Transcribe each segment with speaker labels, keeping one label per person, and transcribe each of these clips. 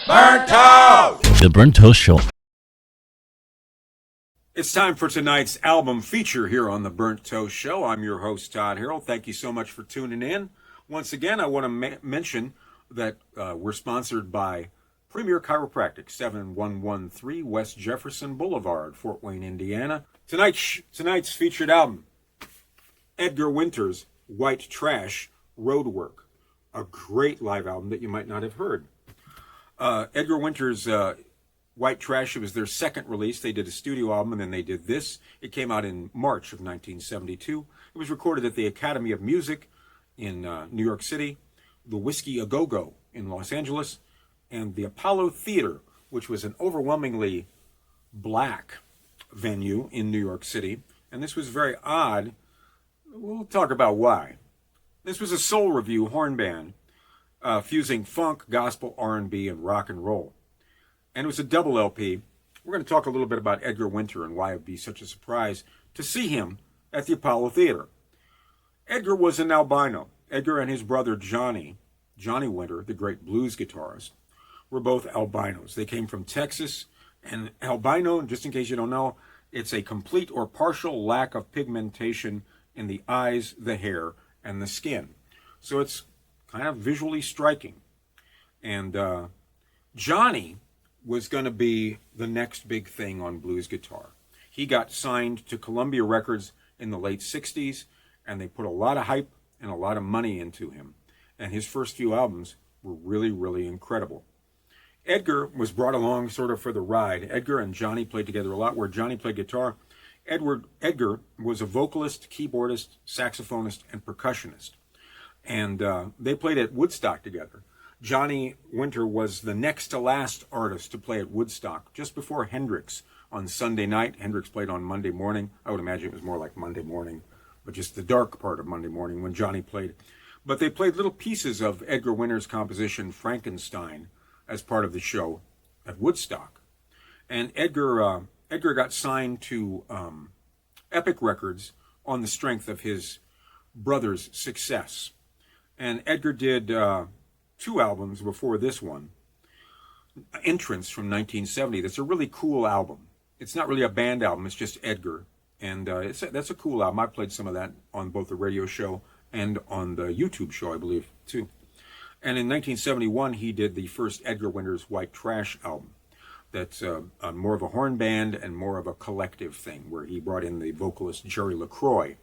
Speaker 1: Burnt Toast!
Speaker 2: The Burnt Toast Show.
Speaker 1: It's time for tonight's album feature here on the Burnt Toast Show. I'm your host, Todd Harrell. Thank you so much for tuning in. Once again, I want to mention that we're sponsored by Premier Chiropractic, 7113 West Jefferson Boulevard, Fort Wayne, Indiana. Tonight's featured album, Edgar Winter's White Trash, Roadwork. A great live album that you might not have heard. Edgar Winter's White Trash, it was their second release. They did a studio album, and then they did this. It came out in March of 1972. It was recorded at the Academy of Music in New York City, the Whiskey A Go-Go in Los Angeles, and the Apollo Theater, which was an overwhelmingly black venue in New York City. And this was very odd. We'll talk about why. This was a soul review horn band fusing funk, gospel, R&B, and rock and roll. And it was a double LP. We're going to talk a little bit about Edgar Winter and why it would be such a surprise to see him at the Apollo Theater. Edgar was an albino. Edgar and his brother Johnny Winter, the great blues guitarist, were both albinos. They came from Texas. And albino, just in case you don't know, it's a complete or partial lack of pigmentation in the eyes, the hair, and the skin. So it's kind of visually striking. And Johnny was going to be the next big thing on blues guitar. He got signed to Columbia Records in the late 60s, and they put a lot of hype and a lot of money into him. And his first few albums were really, really incredible. Edgar was brought along sort of for the ride. Edgar and Johnny played together a lot, where Johnny played guitar. Edgar was a vocalist, keyboardist, saxophonist, and percussionist. And they played at Woodstock together. Johnny Winter was the next to last artist to play at Woodstock, just before Hendrix on Sunday night. Hendrix played on Monday morning. I would imagine it was more like Monday morning, but just the dark part of Monday morning when Johnny played. But they played little pieces of Edgar Winter's composition, Frankenstein, as part of the show at Woodstock. And Edgar got signed to Epic Records on the strength of his brother's success. And Edgar did 2 albums before this one, Entrance from 1970. That's a really cool album. It's not really a band album, it's just Edgar. And that's a cool album. I played some of that on both the radio show and on the YouTube show, I believe, too. And in 1971, he did the first Edgar Winter's White Trash album. That's more of a horn band and more of a collective thing, where he brought in the vocalist Jerry LaCroix,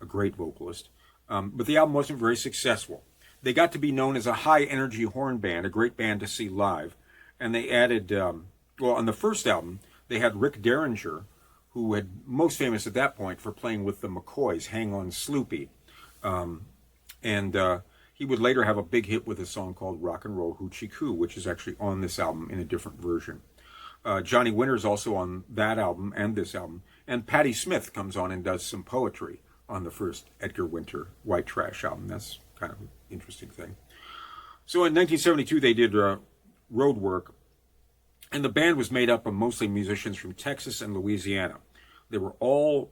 Speaker 1: a great vocalist. But the album wasn't very successful. They got to be known as a high-energy horn band, a great band to see live. And they added, on the first album, they had Rick Derringer, who had most famous at that point for playing with the McCoys, Hang On Sloopy. He would later have a big hit with a song called Rock and Roll Hoochie Coo, which is actually on this album in a different version. Johnny Winter's also on that album and this album. And Patti Smith comes on and does some poetry on the first Edgar Winter White Trash album. That's kind of an interesting thing. So in 1972, they did Roadwork, and the band was made up of mostly musicians from Texas and Louisiana. They were all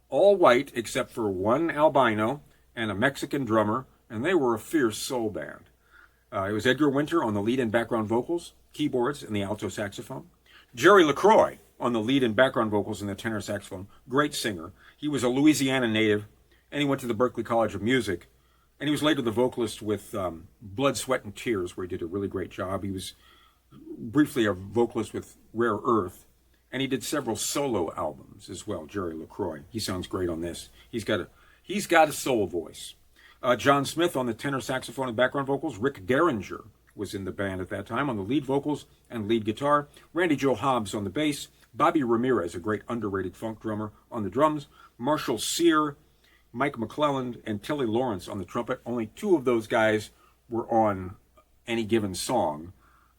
Speaker 1: white except for one albino and a Mexican drummer, and they were a fierce soul band. It was Edgar Winter on the lead and background vocals, keyboards, and the alto saxophone. Jerry LaCroix on the lead and background vocals and the tenor saxophone. Great singer. He was a Louisiana native, and he went to the Berklee College of Music. And he was later the vocalist with Blood, Sweat, and Tears, where he did a really great job. He was briefly a vocalist with Rare Earth, and he did several solo albums as well, Jerry LaCroix. He sounds great on this. He's got a soul voice. John Smith on the tenor saxophone and background vocals. Rick Derringer was in the band at that time on the lead vocals and lead guitar. Randy Joe Hobbs on the bass. Bobby Ramirez, a great underrated funk drummer, on the drums. Marshall Sear, Mike McClelland, and Tilly Lawrence on the trumpet. Only 2 of those guys were on any given song,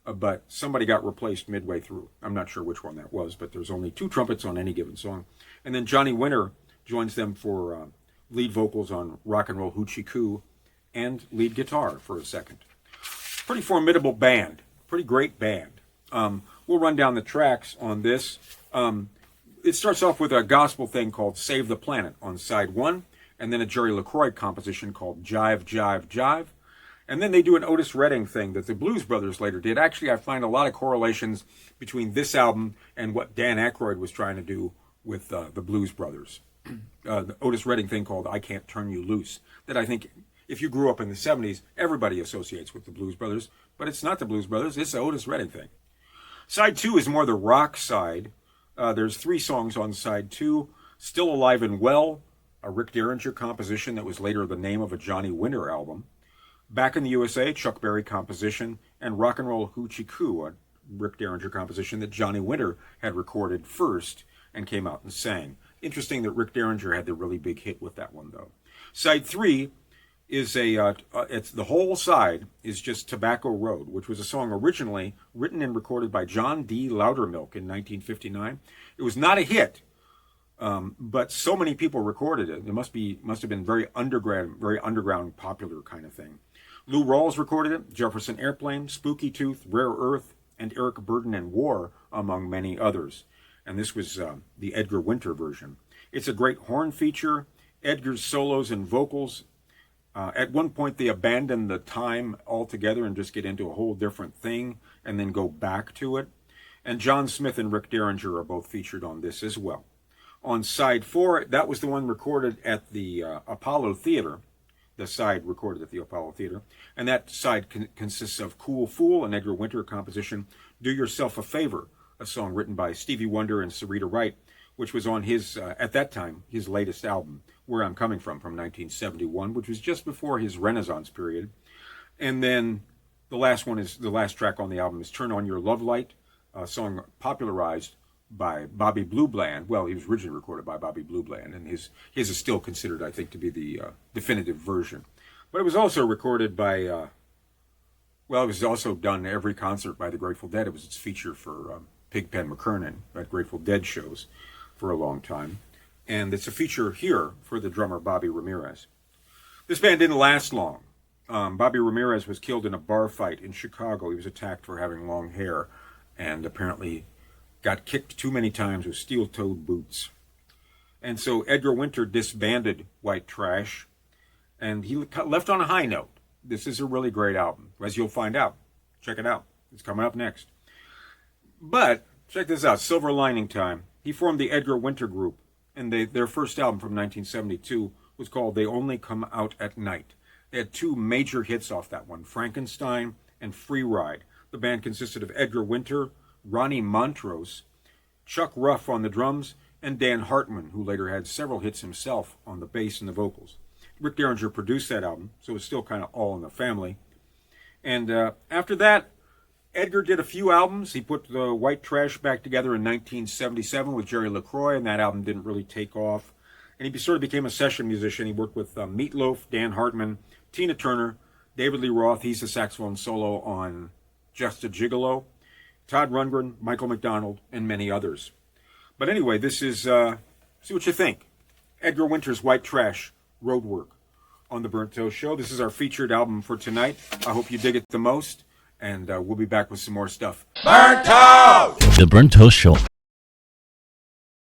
Speaker 1: but somebody got replaced midway through. I'm not sure which one that was, but there's only 2 trumpets on any given song. And then Johnny Winter joins them for lead vocals on Rock and Roll Hoochie Coo and lead guitar for a second. Pretty formidable band, pretty great band. We'll run down the tracks on this. It starts off with a gospel thing called Save the Planet on side 1, and then a Jerry LaCroix composition called Jive, Jive, Jive. And then they do an Otis Redding thing that the Blues Brothers later did. Actually, I find a lot of correlations between this album and what Dan Aykroyd was trying to do with the Blues Brothers. The Otis Redding thing called I Can't Turn You Loose, that I think if you grew up in the 70s, everybody associates with the Blues Brothers, but it's not the Blues Brothers, it's the Otis Redding thing. Side 2 is more the rock side. There's 3 songs on side 2. Still Alive and Well, a Rick Derringer composition that was later the name of a Johnny Winter album. Back in the USA, Chuck Berry composition, and Rock and Roll Hoochie Coo, a Rick Derringer composition that Johnny Winter had recorded first and came out and sang. Interesting that Rick Derringer had the really big hit with that one, though. Side 3 is it's the whole side is just Tobacco Road, which was a song originally written and recorded by John D. Loudermilk in 1959. It was not a hit, but so many people recorded it. It must have been very underground, popular kind of thing. Lou Rawls recorded it, Jefferson Airplane, Spooky Tooth, Rare Earth, and Eric Burdon and War, among many others. And this was the Edgar Winter version. It's a great horn feature, Edgar's solos and vocals. At one point, they abandon the time altogether and just get into a whole different thing and then go back to it. And John Smith and Rick Derringer are both featured on this as well. On side 4, that was the one recorded at the Apollo Theater. The side recorded at the Apollo Theater. And that side consists of Cool Fool, an Edgar Winter composition, Do Yourself a Favor, a song written by Stevie Wonder and Sarita Wright, which was on his, at that time, his latest album, Where I'm Coming From 1971, which was just before his Renaissance period. And then the last track on the album is Turn On Your Love Light, a song popularized by Bobby Blue Bland. Well, he was originally recorded by Bobby Blue Bland, and his is still considered, I think, to be the definitive version. But it was also recorded by, it was also done every concert by the Grateful Dead. It was its feature for Pigpen McKernan at Grateful Dead shows for a long time. And it's a feature here for the drummer Bobby Ramirez. This band didn't last long. Bobby Ramirez was killed in a bar fight in Chicago. He was attacked for having long hair and apparently got kicked too many times with steel-toed boots. And so Edgar Winter disbanded White Trash, and he left on a high note. This is a really great album, as you'll find out. Check it out. It's coming up next. But check this out, Silver Lining Time. He formed the Edgar Winter Group, and their first album from 1972 was called They Only Come Out at Night. They had 2 major hits off that one, Frankenstein and Free Ride. The band consisted of Edgar Winter, Ronnie Montrose, Chuck Ruff on the drums, and Dan Hartman, who later had several hits himself on the bass and the vocals. Rick Derringer produced that album, so it's still kind of all in the family. And after that, Edgar did a few albums. He put the White Trash back together in 1977 with Jerry LaCroix, and that album didn't really take off. And he sort of became a session musician. He worked with Meatloaf, Dan Hartman, Tina Turner, David Lee Roth. He's a saxophone solo on Just a Gigolo, Todd Rundgren, Michael McDonald, and many others. But anyway, this is, see what you think. Edgar Winter's White Trash, Roadwork, on The Burnt Toast Show. This is our featured album for tonight. I hope you dig it the most, and we'll be back with some more stuff.
Speaker 2: Burnt Toast! The Burnt Toast Show.